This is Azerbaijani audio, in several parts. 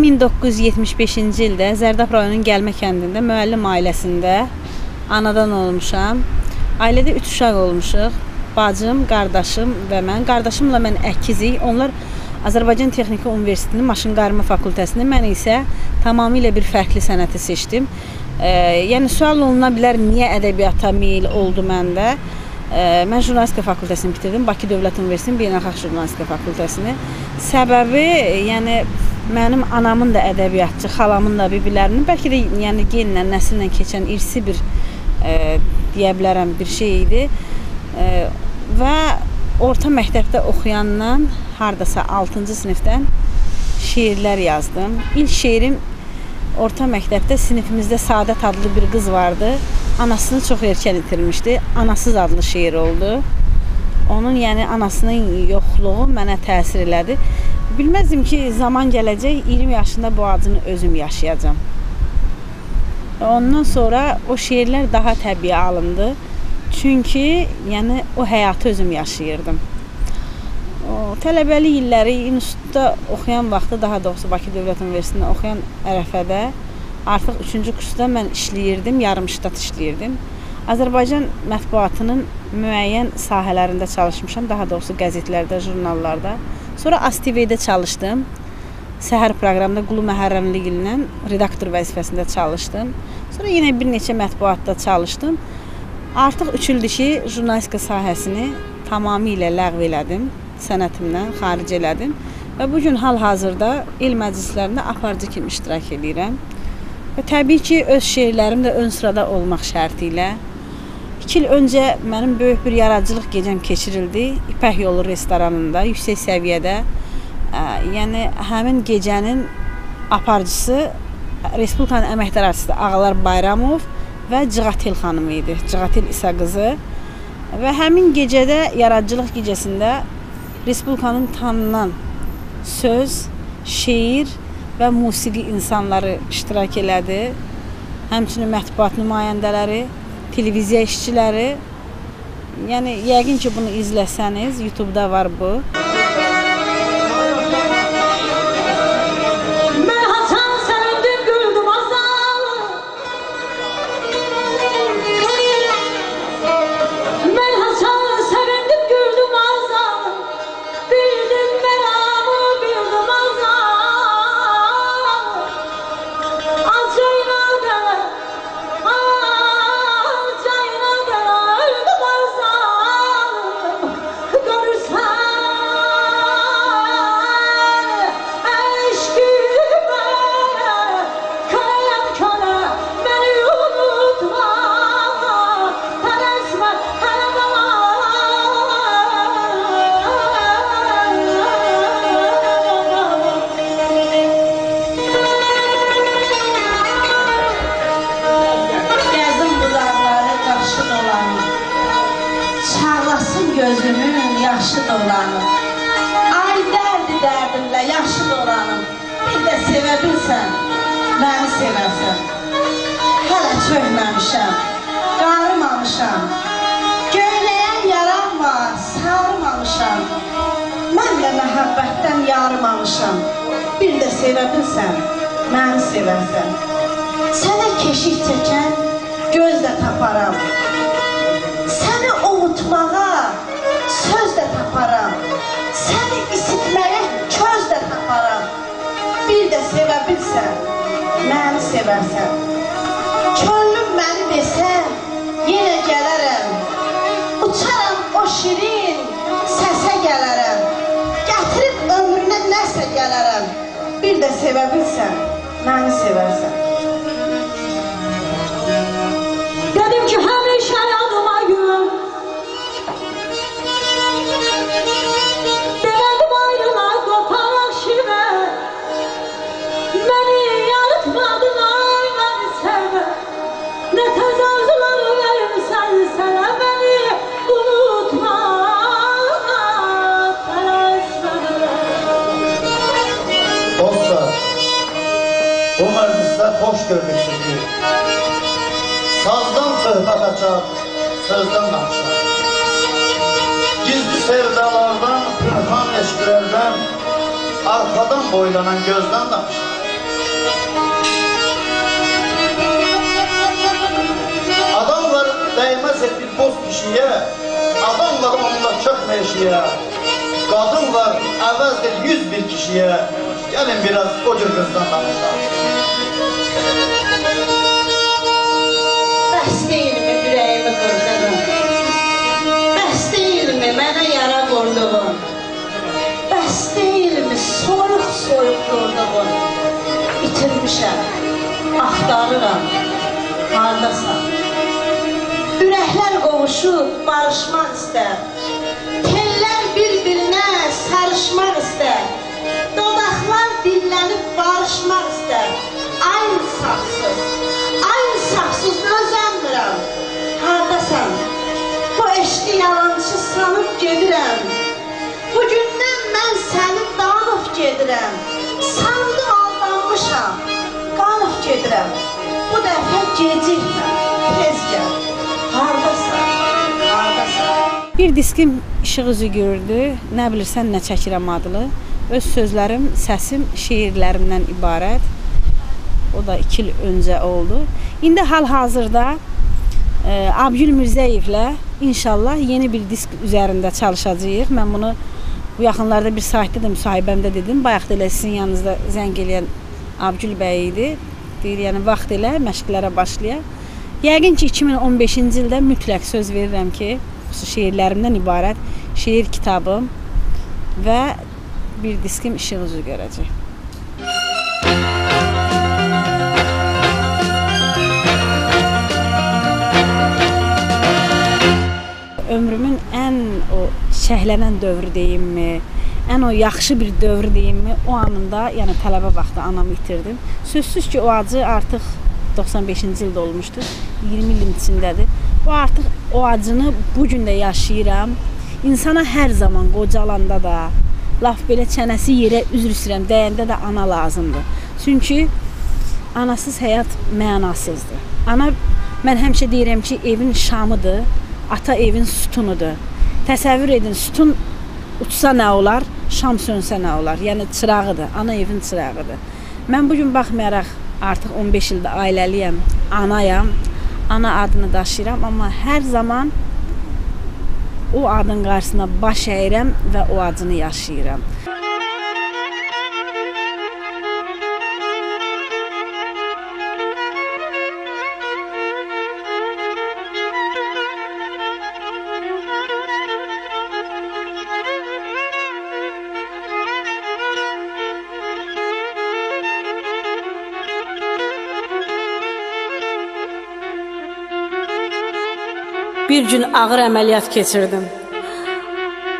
1975-ci ildə Zərdab rayonunun Gəlmə kəndində müəllim ailəsində anadan olmuşam. Ailədə 3 uşaq olmuşuq. Bacım, qardaşım və mən. Qardaşımla mən əkizik. Onlar Azərbaycan Texniki Universitetinin Maşınqayırma fakültəsini, mən isə tamamilə bir fərqli sənəti seçdim. Yəni sual oluna bilər, niyə ədəbiyyata meyil oldu məndə? Mən jurnalistika fakültəsini bitirdim. Bakı Dövlət Universitetinin Beynəlxalq Jurnalistika fakültəsini. Səbəbi, yəni mənim anamın da ədəbiyyatçı, xalamın da bir-birlərinin, bəlkə də yəni genlə, nəsillə keçən irsi bir deyə bilərəm bir şey idi. Və orta məktəbdə oxuyandan hardasa 6-cı sinifdən şeirlər yazdım. İlk şeirim orta məktəbdə sinifimizdə Saadət adlı bir qız vardı. Anasını çox erkən itirmişdi. Anasız adlı şeir oldu. Onun yəni anasının yoxluğu mənə təsir elədi. Bilməzdim ki, zaman gələcək, 20 yaşında bu acını özüm yaşayacağam. Ondan sonra o şeirlər daha təbii alındı. Çünki yəni o həyatı özüm yaşayırdım. Tələbəlik illəri institutda oxuyan vaxtı, daha doğrusu Bakı Dövlət Universitetində oxuyan ərəfədə artıq 3-cü kursda mən işləyirdim, yarım ştat işləyirdim. Azərbaycan mətbuatının müəyyən sahələrində çalışmışam, daha doğrusu qəzetlərdə, jurnallarda. Sonra ASTV-də çalışdım. Səhər proqramında Qulu Məhərrəmli ilə redaktor vəzifəsində çalışdım. Sonra yenə bir neçə mətbuatda çalışdım. Artıq 3 ildir ki, jurnalistika sahəsini tamamilə ləğv elədim. Sənətimdən xaric elədim. Və bugün hal-hazırda el məclislərində aparıcı kimi iştirak edirəm. Və təbii ki, öz şeirlərim də ön sırada olmaq şərti ilə. 2 il öncə mənim böyük bir yaradıcılıq gecəm keçirildi. İpək Yolu restoranında, yüksək səviyyədə. Yəni, həmin gecənin aparıcısı Respublikanın əməkdar artisti Ağalar Bayramov və Cığatil xanımı idi. Cığatil İsa qızı. Və həmin gecədə, yaradıcılıq gecəsində Respublikanın tanınan söz, şeir və musiqi insanları iştirak elədi. Həmçinin mətbuat nümayəndələri, televiziya işçiləri. Yəni, yəqin ki, bunu izləsəniz, YouTube-da var bu. Gözümün yaşı dolanım. Ay dərdimlə yaşı dolanım. Bir də sevə bilsən, məni sevərsən. Hələ çökməmişəm, qarımamışam. Göynəyən yaram var, sarımamışam. Mən də məhəbbətdən yarımamışam. Bir də sevə bilsən, məni sevərsən. Sənə keşik çəkən göz də taparam. Səni unutmağa söz də taparam. Səni isitməyə köz də taparam. Bir də sevə bilsən, məni sevərsən. Könlüm məni desən, yenə gələrəm. Uçaram o şirin səsə gələrəm. Gətirib ömrünə nəsə gələrəm. Bir də sevə bilsən, məni sevərsən. Dedim ki, həmişə yanıma gül. Dedim ayrıla qoparaq şivə. Məni yanıtmadın, ay məni sevmə. Nə tez arzular verirsən sənə, məni unutma, tələsmə. Dostlar, bu məclisdə xoş gördük sizi. Sazdan söhbət açar, sözdən danışar. Gizli sevdalardan, pünhan eşqlərdən, arxadan boylanan gözdən danışar. kişiyə, adam var onda kök meşiyə, qadın var əvəzdir 101 kişiyə. Gəlin biraz o cür qızdan danışaq. Bəs deyilmi ürəyimi qırdığın? Bəs deyilmi mənə yara vurduğun? Bəs deyilmi soyuq durduğun? İtirmişəm, axtarıram, hardasan? Ürəklər qovuşub barışmaq istər, tellər bir-birinə sarışmaq istər, dodaqlar dillənib barışmaq istər. Ay insafsız özəmirəm, hardasan? Bu eşqi yalancı sanıb gedirəm, bugündən mən səni danıb gedirəm, sandım aldanmışam, qanıb gedirəm. Bu dəfə gecikmə, tez gəl, hardasan? Bir diskim işıq üzü gördü, nə bilirsən nə çəkirəm adlı. Öz sözlərim, səsim şeirlərimdən ibarət. O da 2 il öncə oldu. İndi hal-hazırda Abgül Mirzəyevlə inşallah yeni bir disk üzərində çalışacağıq. Mən bunu bu yaxınlarda bir saytda da müsahibəmdə dedim. Bayaq da elə sizin yanınızda zəng eləyən Abgül bəy idi. Deyir, yəni vaxt elə məşqlərə başlayaq. Yəqin ki 2015-ci ildə mütləq söz verirəm ki, şeirlərimdən ibarət şeir kitabım və bir diskim işıq üzü görəcək. Ömrümün ən o çiçəklənən dövrü deyimmi, ən o yaxşı bir dövrü deyimmi, o anında, yəni tələbə vaxtı anamı itirdim. Sözsüz ki, o acı artıq 95-ci ildə olmuşdur, 20 ilin içindədir. O artıq o acını bugün də yaşayıram. İnsana hər zaman qocalanda da, laf belə çənəsi yerə üzr istəyirəm, dəyəndə də ana lazımdır. Çünki anasız həyat mənasızdır. Ana, mən həmişə deyirəm ki, evin şamıdır, ata evin sütunudur. Təsəvvür edin, sütun uçsa nə olar, şam sönsə nə olar? Yəni çırağıdır, ana evin çırağıdır. Mən bugün baxmayaraq artıq 15 ildə ailəliyəm, anayam, ana adını daşıyıram, amma hər zaman o adın qarşısına baş əyirəm və o acını yaşayıram. Bir gün ağır əməliyyat keçirdim.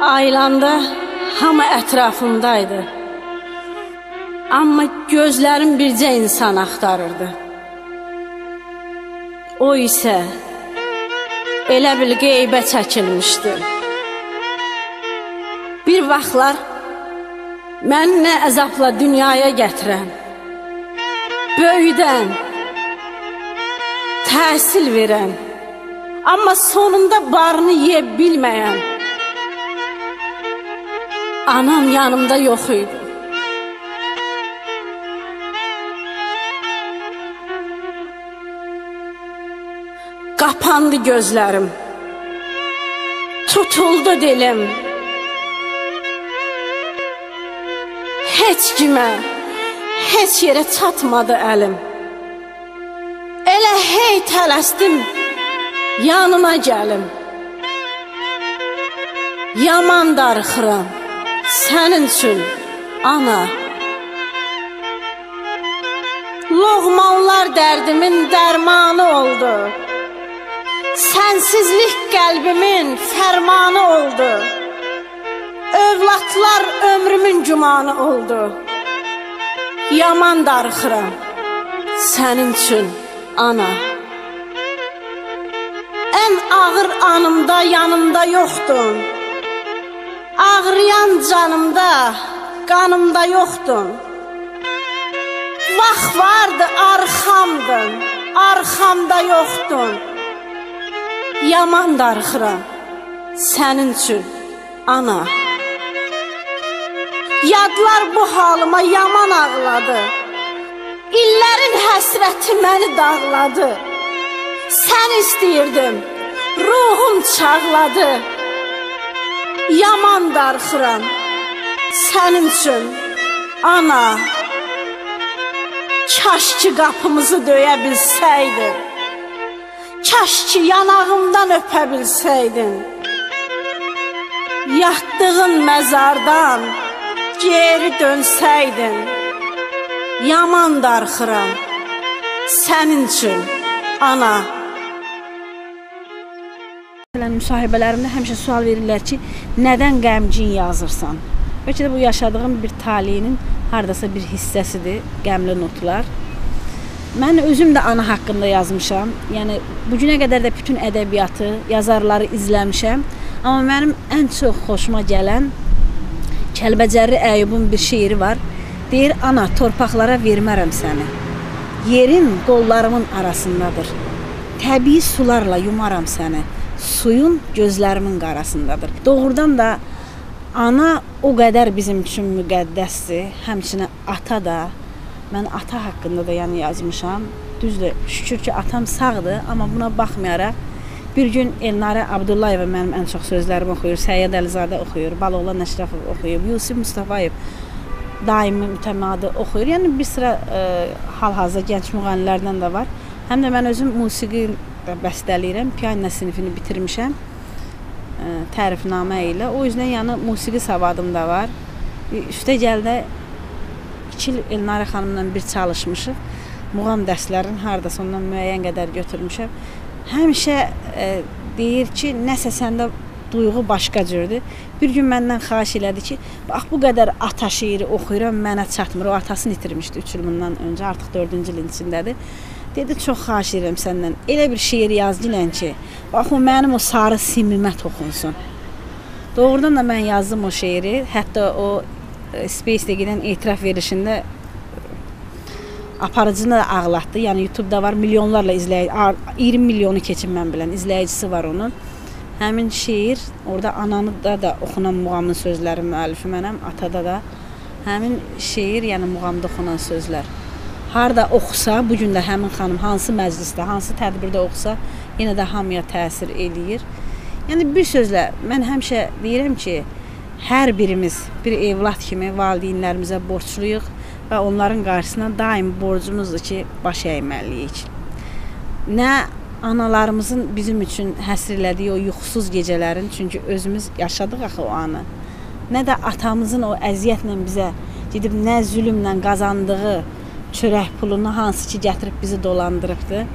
Ayılanda hamı ətrafımdaydı. Amma gözlərim bircə insan axtarırdı. O isə elə bil qeybə çəkilmişdi. Bir vaxtlar məni nə əzabla dünyaya gətirən, böyüdən, təhsil verən, amma sonunda barını yeyə bilməyən anam yanımda yox idi. Qapandı gözlərim, tutuldu dilim. Heç kimə, heç yerə çatmadı əlim. Elə hey tələsdim, yanıma gəlim. Yaman darıxıram sənin üçün, ana. Loğmanlar dərdimin dərmanı oldu. Sənsizlik qəlbimin fərmanı oldu. Övladlar ömrümün gümanı oldu. Yaman darıxıram sənin üçün, ana. Ən ağır anımda yanımda yoxdun. Ağrıyan canımda, qanımda yoxdun. Vaxt vardı arxamdın, arxamda yoxdun. Yaman darıxıram sənin üçün, ana. Yadlar bu halıma yaman ağladı. İllərin həsrəti məni dağladı. Sən istəyirdim, ruhum çağladı. Yaman darxıram sənin üçün, ana. Kaş ki qapımızı döyə bilsəydin, kaş ki yanağımdan öpə bilsəydin. Yatdığın məzardan geri dönsəydin. Yaman darxıram sənin üçün, ana. Müsahibələrimdə həmişə sual verirlər ki, nədən qəmgin yazırsan? Bəlkə də bu yaşadığım bir taleyinin hardasa bir hissəsidir, qəmli notlar. Mən özüm də ana haqqında yazmışam. Yəni, bugünə qədər də bütün ədəbiyyatı, yazarları izləmişəm. Amma mənim ən çox xoşuma gələn Kəlbəcərli Əyyubun bir şeiri var. Deyir, ana, torpaqlara vermərəm səni. Yerin qollarımın arasındadır. Təbii sularla yumaram səni. Suyun gözlərimin qarasındadır. Doğrudan da ana o qədər bizim üçün müqəddəsdir. Həmçinin ata da. Mən ata haqqında da yəni yazmışam. Düzdür, şükür ki atam sağdır, amma buna baxmayaraq bir gün Elnarə Abdullayeva mənim ən çox sözlərimi oxuyur, Səyyad Əlizadə oxuyur, Baloğlan Əşrəfov oxuyur, Yusif Mustafayev daimi mütəmadi oxuyur. Yəni bir sıra hal-hazırda gənc müğənnilərdən də var. Həm də mən özüm musiqi bəstələyirəm, piano sinifini bitirmişəm tərifnamə ilə. O yüzden yəni musiqi savadım da var. Üstə gəldə 2 il Elnarə xanımla bir çalışmışıq. Muğam dərslərini hardasa ondan müəyyən qədər götürmüşəm. Həmişə deyir ki, nəsə səndə duyğu başqa cürdür. Bir gün məndən xahiş elədi ki, bax bu qədər ata şeiri oxuyuram, mənə çatmır. O atasını itirmişdi 3 il bundan öncə, artıq 4-cü ilin içindədir. Dedi, çox xahiş edirəm səndən, elə bir şeir yaz dilən ki, bax o mənim o sarı simimə toxunsun. Doğrudan da mən yazdım o şeiri, hətta o Space-də gedən etiraf verilişində aparıcını da ağlatdı. Yəni YouTube-da var, milyonlarla izləyici, 20 milyonu keçin mən bilən izləyicisi var onun. Həmin şeir, orada ananı da oxunan muğamın sözləri müəllifi mənəm, atada da. Həmin şeir, yəni muğamda oxunan sözlər. Harada oxusa, bugün də həmin xanım hansı məclisdə, hansı tədbirdə oxusa, yenə də hamıya təsir eləyir. Yəni bir sözlə, mən həmişə deyirəm ki, hər birimiz bir evlad kimi valideynlərimizə borçluyuq və onların qarşısına daim borcumuzdur ki, baş əyməliyik. Nə analarımızın bizim üçün həsr elədiyi o yuxusuz gecələrin, çünki özümüz yaşadıq axı o anı, nə də atamızın o əziyyətlə bizə gedib nə zülümlə qazandığı çörək pulunu hansı ki gətirib bizi dolandırıbdır,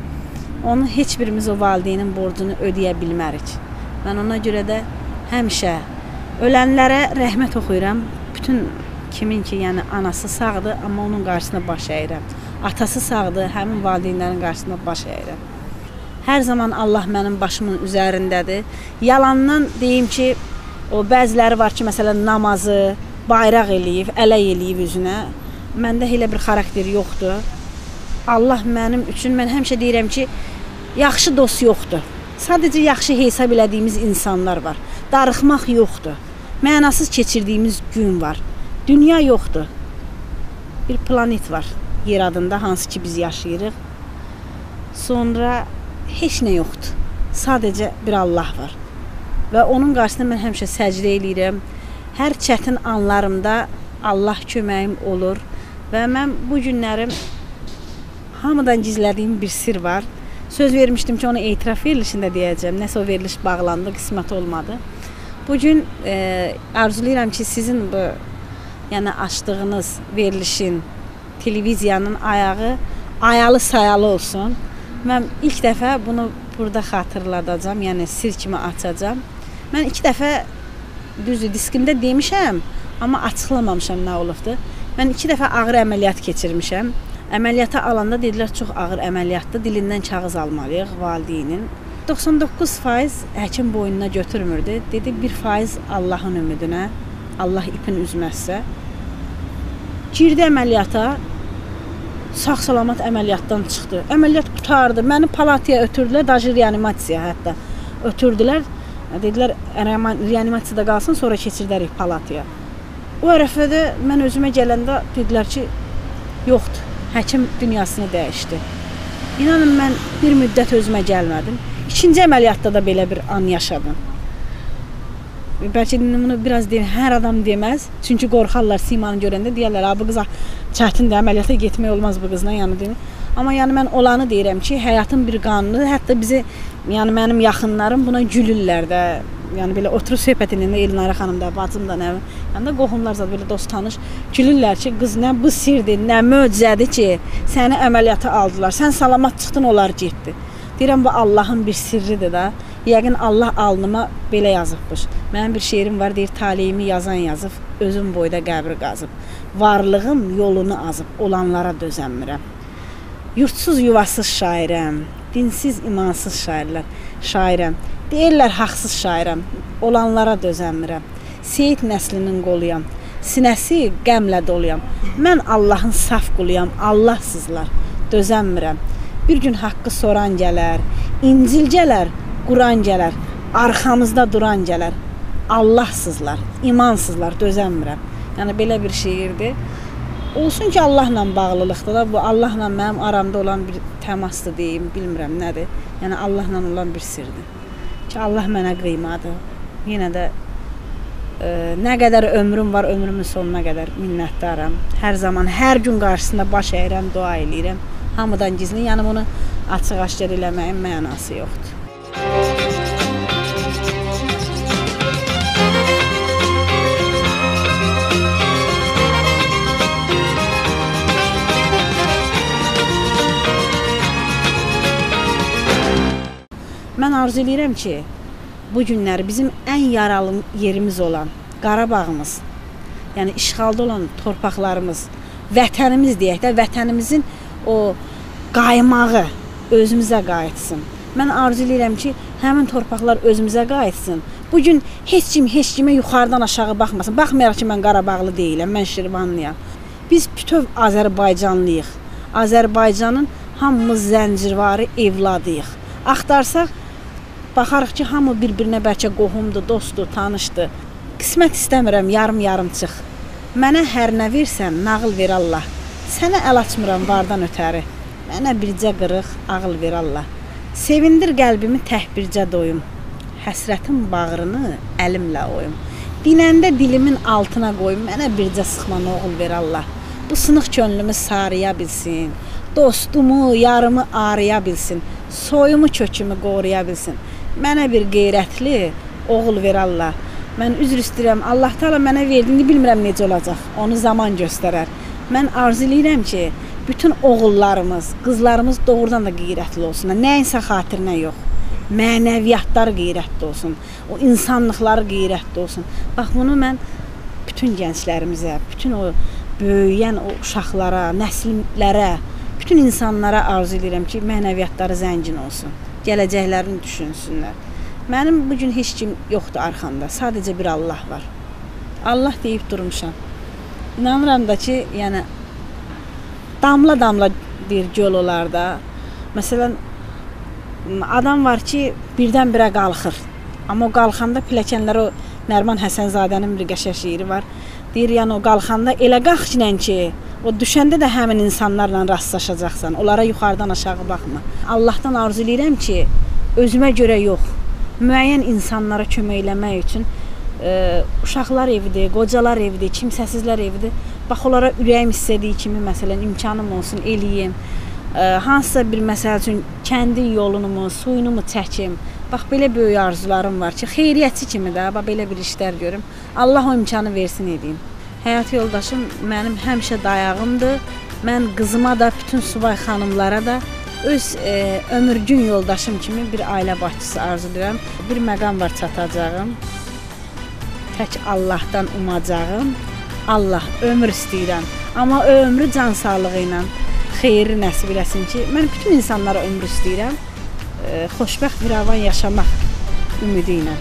onu heç birimiz o valideynin borcunu ödəyə bilmərik. Mən ona görə də həmişə ölənlərə rəhmət oxuyuram. Bütün kimin ki, yəni anası sağdır, amma onun qarşısına baş əyirəm. Atası sağdır, həmin valideynlərin qarşısına baş əyirəm. Hər zaman Allah mənim başımın üzərindədir. Yalandan deyim ki, o bəziləri var ki, məsələn, namazı bayraq eləyib, ələk eləyib üzünə. Məndə elə bir xarakter yoxdur. Allah mənim üçün, mən həmişə deyirəm ki, yaxşı dost yoxdur. Sadəcə yaxşı hesab elədiyimiz insanlar var. Darıxmaq yoxdur. Mənasız keçirdiyimiz gün var. Dünya yoxdur. Bir planet var yer adında, hansı ki biz yaşayırıq. Sonra heç nə yoxdur. Sadəcə bir Allah var. Və onun qarşısında mən həmişə səcdə eləyirəm. Hər çətin anlarımda Allah köməyim olur. Və mən bu günlərim hamıdan gizlədiyim bir sir var. Söz vermişdim ki, onu etiraf verilişində deyəcəm. Nəsə o veriliş bağlandı, qismət olmadı. Bugün arzulayıram ki, sizin bu yəni açdığınız verilişin, televiziyanın ayağı ayalı sayalı olsun. Mən ilk dəfə bunu burada xatırladacam, yəni sir kimi açacam. Mən 2 dəfə düzdür diskimdə demişəm, amma açıqlamamışam nə olubdur. Mən 2 dəfə ağır əməliyyat keçirmişəm. Əməliyyata alanda dedilər, çox ağır əməliyyatdır, dilindən kağız almalıyıq valideynin. 99% həkim boynuna götürmürdü. Dedi, 1% Allahın ümidinə, Allah ipin üzməzsə. Girdi əməliyyata, sağ-salamat əməliyyatdan çıxdı. Əməliyyat qutardı, məni palataya ötürdülər, dajı reanimasiyaya hətta ötürdülər. Dedilər, reanimasiyada qalsın, sonra keçirdərik palataya. O ərəfədə mən özümə gələndə dedilər ki, yoxdur, həkim dünyasını dəyişdi. İnanın, mən bir müddət özümə gəlmədim. İkinci əməliyyatda da belə bir an yaşadım. Bəlkə bunu biraz deyim, hər adam deməz. Çünki qorxarlar simanı görəndə, deyərlər, bu qıza çətindir, əməliyyata getmək olmaz bu qızla, yəni deyim. Amma yəni mən olanı deyirəm ki, həyatın bir qanunu, hətta bizi, yəni mənim yaxınlarım buna gülürlər də. Yəni belə oturub söhbət edəndə Elnara xanım da, bacım da, nə, yəni də qohumlar zət belə dost tanış gülürlər ki, qız nə bu sirdir, nə möcüzədir ki, səni əməliyyata aldılar. Sən salamat çıxdın, onlar getdi. Deyirəm, bu Allahın bir sirridir da. Yəqin Allah alnıma belə yazıbmış. Mənim bir şeirim var, deyir, taleyimi yazan yazıb, özüm boyda qəbri qazıb. Varlığım yolunu azıb, olanlara dözənmirəm. Yurtsuz yuvasız şairəm, dinsiz imansız şairəm. Deyirlər, haqsız şairəm, olanlara dözənmirəm. Seyid nəslinin qoluyam, sinəsi qəmlə doluyam. Mən Allahın saf quluyam, Allahsızlar, dözənmirəm. Bir gün haqqı soran gələr, İncil gələr, Quran gələr, arxamızda duran gələr. Allahsızlar, imansızlar, dözənmirəm. Yəni belə bir şeirdir. Olsun ki, Allahla bağlılıqdır da, bu Allahla mənim aramda olan bir təmasdır deyim, bilmirəm nədir. Yəni Allahla olan bir sirdir. Ki Allah mənə qıymadı. Yenə də nə qədər ömrüm var, ömrümün sonuna qədər minnətdaram. Hər zaman, hər gün qarşısında baş əyirəm, dua eləyirəm. Hamıdan gizli, yəni bunu açıq-aşkar eləməyin mənası yoxdur. Mən arzu edirəm ki, bu günləri bizim ən yaralı yerimiz olan Qarabağımız, yəni işğalda olan torpaqlarımız, vətənimiz deyək də, vətənimizin o qaymağı özümüzə qayıtsın. Mən arzu edirəm ki, həmin torpaqlar özümüzə qayıtsın. Bugün heç kimə yuxarıdan aşağı baxmasın. Baxmayaraq ki, mən Qarabağlı deyiləm, mən Şirvanlıyam. Biz bütöv Azərbaycanlıyıq. Azərbaycanın hamımız zəncirvarı evladıyıq. Axtarsaq, baxarıq ki, hamı bir-birinə bəlkə qohumdur, dostdur, tanışdır. Qismət istəmirəm, yarım-yarım çıx. Mənə hər nə versən, nağıl ver Allah. Sənə əl açmıram vardan ötəri. Mənə bircə qırıq, ağıl ver Allah. Sevindir qəlbimi tək bircə doyum. Həsrətin bağrını əlimlə oyum. Dinəndə dilimin altına qoyum. Mənə bircə sıxman oğul ver Allah. Bu sınıq könlümü sarıya bilsin. Dostumu, yarımı arıya bilsin. Soyumu, kökümü qoruya bilsin. Mənə bir qeyrətli oğul ver Allah. Mən üzr istəyirəm, Allah Taala mənə verdiyini bilmirəm necə olacaq. Onu zaman göstərər. Mən arzu edirəm ki, bütün oğullarımız, qızlarımız doğrudan da qeyrətli olsunlar. Nəyinsə xatirinə yox. Mənəviyyatlar qeyrətli olsun. O insanlıqları qeyrətli olsun. Bax, bunu mən bütün gənclərimizə, bütün o böyüyən o uşaqlara, nəsillərə, bütün insanlara arzu edirəm ki, mənəviyyatları zəngin olsun. Gələcəklərini düşünsünlər. Mənim bugün heç kim yoxdur arxamda. Sadəcə bir Allah var. Allah deyib durmuşam. İnanıram da ki, yəni damla-damla bir göl olar da. Məsələn, adam var ki, birdən-birə qalxır. Amma o qalxanda pilləkənlər, o Nəriman Həsənzadənin bir qəşəng şeiri var. Deyir, yəni o qalxanda elə qalx ki, o düşəndə də həmin insanlarla rastlaşacaqsan. Onlara yuxarıdan aşağı baxma. Allahdan arzu edirəm ki, özümə görə yox, müəyyən insanlara kömək eləmək üçün uşaqlar evidir, qocalar evidir, kimsəsizlər evidir. Bax, onlara ürəyim istədiyi kimi, məsələn, imkanım olsun, eləyim. Hansısa bir məsəl üçün kəndi yolunumu, suyunumu çəkim. Bax, belə böyük arzularım var ki, xeyriyyətçi kimi də, bax, belə bir işlər görüm. Allah o imkanı versin edeyim. Həyat yoldaşım mənim həmişə dayağımdır. Mən qızıma da, bütün subay xanımlara da öz ömürgün yoldaşım kimi bir ailə başçısı arzu edirəm. Bir məqam var çatacağım. Tək Allahdan umacağım. Allah ömür istəyirəm. Amma o ömrü can sağlığı ilə xeyri nəsib eləsin ki, mən bütün insanlara ömür istəyirəm. Xoşbəxt bir avan yaşamaq ümidi ilə.